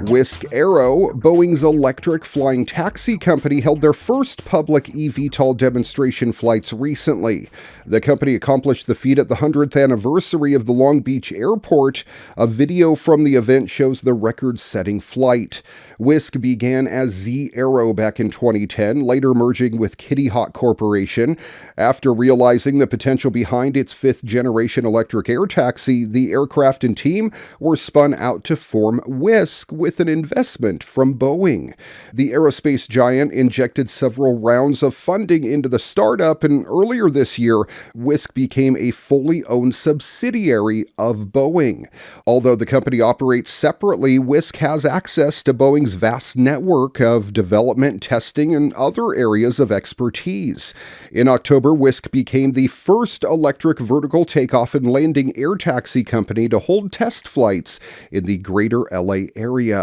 Wisk Aero, Boeing's electric flying taxi company, held their first public eVTOL demonstration flights recently. The company accomplished the feat at the 100th anniversary of the Long Beach airport. A video from the event shows the record-setting flight. Wisk began as Z Aero back in 2010, later merging with Kitty Hawk Corporation. After realizing the potential behind its fifth-generation electric air taxi, the aircraft and team were spun out to form Wisk with an investment from Boeing. The aerospace giant injected several rounds of funding into the startup, and earlier this year, Wisk became a fully owned subsidiary of Boeing. Although the company operates separately, Wisk has access to Boeing's vast network of development, testing, and other areas of expertise. In October, Wisk became the first electric vertical takeoff and landing air taxi company to hold test flights in the greater LA area.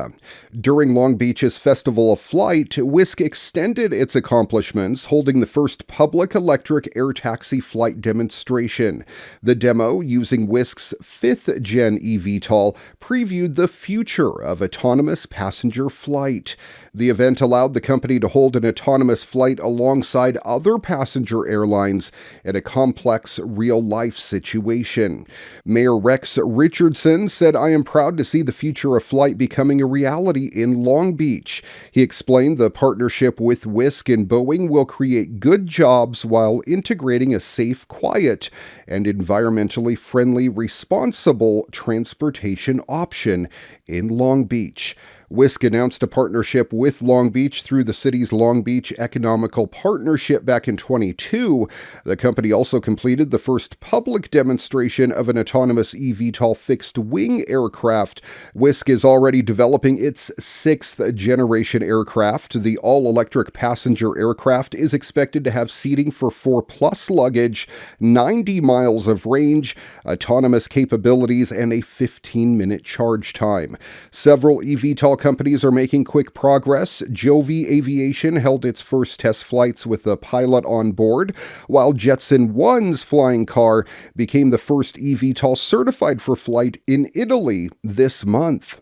During Long Beach's Festival of Flight, Wisk extended its accomplishments, holding the first public electric air taxi flight demonstration. The demo, using Wisk's fifth-gen eVTOL, previewed the future of autonomous passenger flight. The event allowed the company to hold an autonomous flight alongside other passenger airlines in a complex real-life situation. Mayor Rex Richardson said, "I am proud to see the future of flight becoming a reality in Long Beach." He explained the partnership with Wisk and Boeing will create good jobs while integrating a safe, quiet, and environmentally friendly, responsible transportation option in Long Beach. Wisk announced a partnership with Long Beach through the city's Long Beach Economical Partnership back in 2022. The company also completed the first public demonstration of an autonomous eVTOL fixed-wing aircraft. Wisk is already developing its sixth-generation aircraft. The all-electric passenger aircraft is expected to have seating for 4+ luggage, 90 miles of range, autonomous capabilities, and a 15-minute charge time. Several eVTOL companies are making quick progress. Joby Aviation held its first test flights with a pilot on board, while Jetson One's flying car became the first eVTOL certified for flight in Italy this month.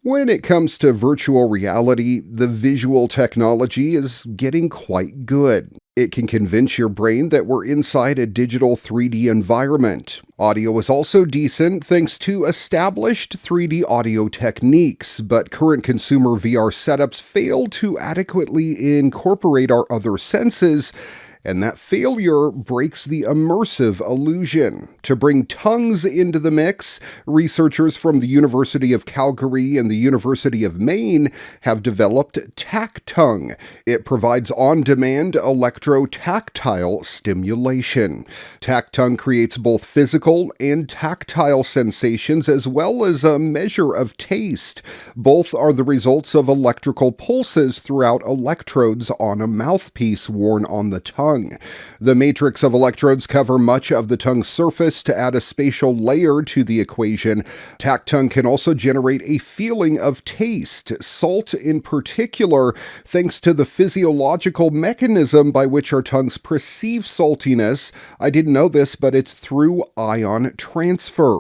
When it comes to virtual reality, the visual technology is getting quite good. It can convince your brain that we're inside a digital 3D environment. Audio is also decent thanks to established 3D audio techniques, but current consumer VR setups fail to adequately incorporate our other senses, and that failure breaks the immersive illusion. To bring tongues into the mix, researchers from the University of Calgary and the University of Maine have developed TacTongue. It provides on-demand electro-tactile stimulation. TacTongue creates both physical and tactile sensations as well as a measure of taste. Both are the results of electrical pulses throughout electrodes on a mouthpiece worn on the tongue. The matrix of electrodes cover much of the tongue's surface to add a spatial layer to the equation. TacTongue can also generate a feeling of taste, salt in particular, thanks to the physiological mechanism by which our tongues perceive saltiness. I didn't know this, but it's through ion transfer.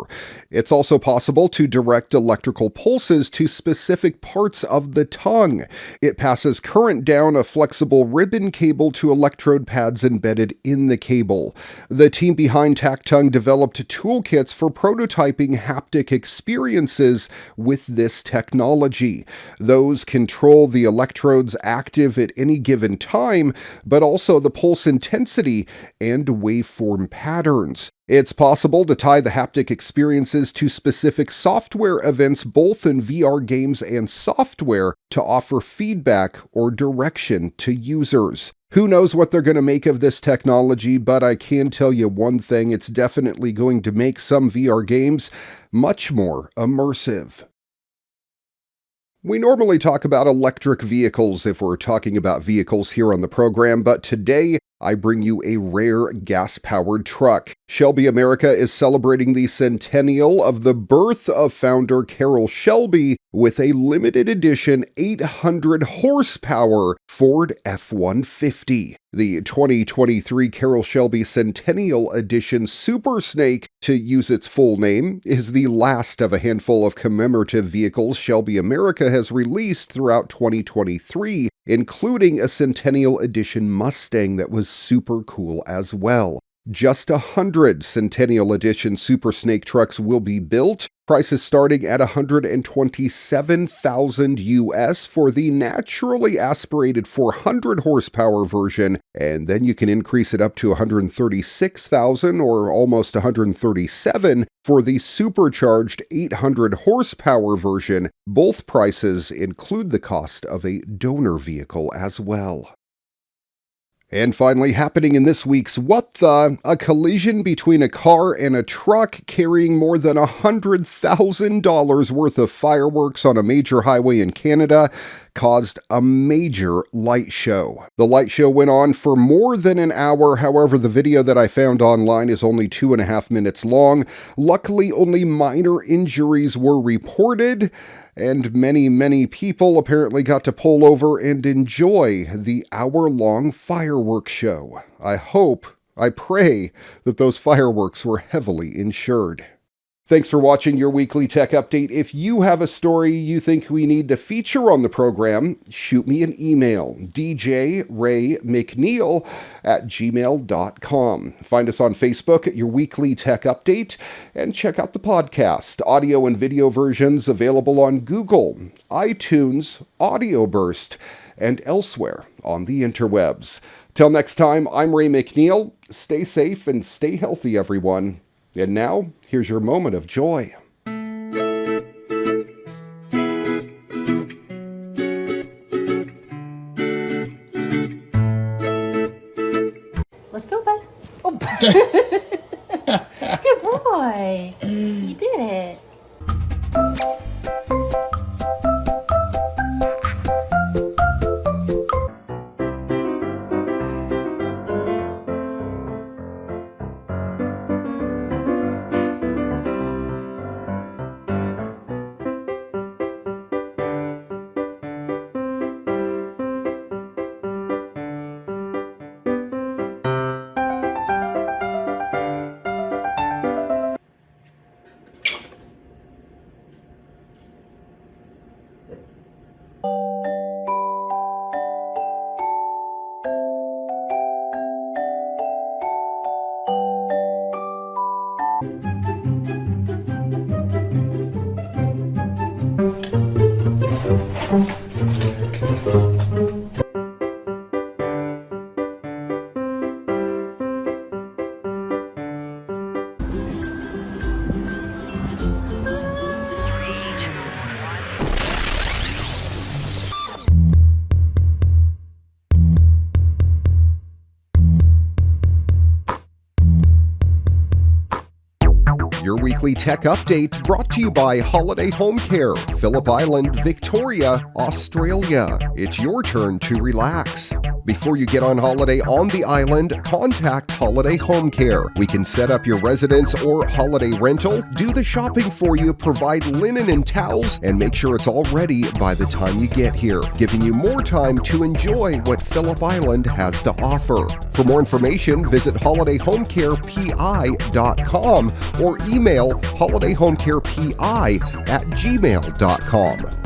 It's also possible to direct electrical pulses to specific parts of the tongue. It passes current down a flexible ribbon cable to electrode pads embedded in the cable. The team behind TacTongue developed toolkits for prototyping haptic experiences with this technology. Those control the electrodes active at any given time, but also the pulse intensity and waveform patterns. It's possible to tie the haptic experiences to specific software events both in VR games and software to offer feedback or direction to users. Who knows what they're going to make of this technology, but I can tell you one thing, it's definitely going to make some VR games much more immersive. We normally talk about electric vehicles if we're talking about vehicles here on the program, but today I bring you a rare gas-powered truck. Shelby America is celebrating the centennial of the birth of founder Carroll Shelby with a limited edition 800 horsepower Ford F-150. The 2023 Carroll Shelby Centennial Edition Super Snake, to use its full name, is the last of a handful of commemorative vehicles Shelby America has released throughout 2023, including a Centennial Edition Mustang that was super cool as well. Just 100 Centennial Edition Super Snake trucks will be built, prices starting at $127,000 US for the naturally aspirated 400 horsepower version, and then you can increase it up to $136,000 or almost $137,000 for the supercharged 800 horsepower version. Both prices include the cost of a donor vehicle as well. And finally, happening in this week's What The?, a collision between a car and a truck carrying more than $100,000 worth of fireworks on a major highway in Canada caused a major light show. The light show went on for more than an hour. However, the video that I found online is only 2.5 minutes long. Luckily, only minor injuries were reported, and many people apparently got to pull over and enjoy the hour-long fireworks show. I pray that those fireworks were heavily insured. Thanks for watching your weekly tech update. If you have a story you think we need to feature on the program, shoot me an email, djraymcneil@gmail.com. Find us on Facebook at Your Weekly Tech Update, and check out the podcast. Audio and video versions available on Google, iTunes, Audio Burst, and elsewhere on the interwebs. Till next time, I'm Ray McNeil. Stay safe and stay healthy, everyone. And now, here's your moment of joy. Let's go, bud. Oh. Good boy. You did it. Your weekly tech update brought to you by Holiday Home Care, Phillip Island, Victoria, Australia. It's your turn to relax. Before you get on holiday on the island, contact Holiday Home Care. We can set up your residence or holiday rental, do the shopping for you, provide linen and towels, and make sure it's all ready by the time you get here, giving you more time to enjoy what Phillip Island has to offer. For more information, visit holidayhomecarepi.com or email holidayhomecarepi@gmail.com.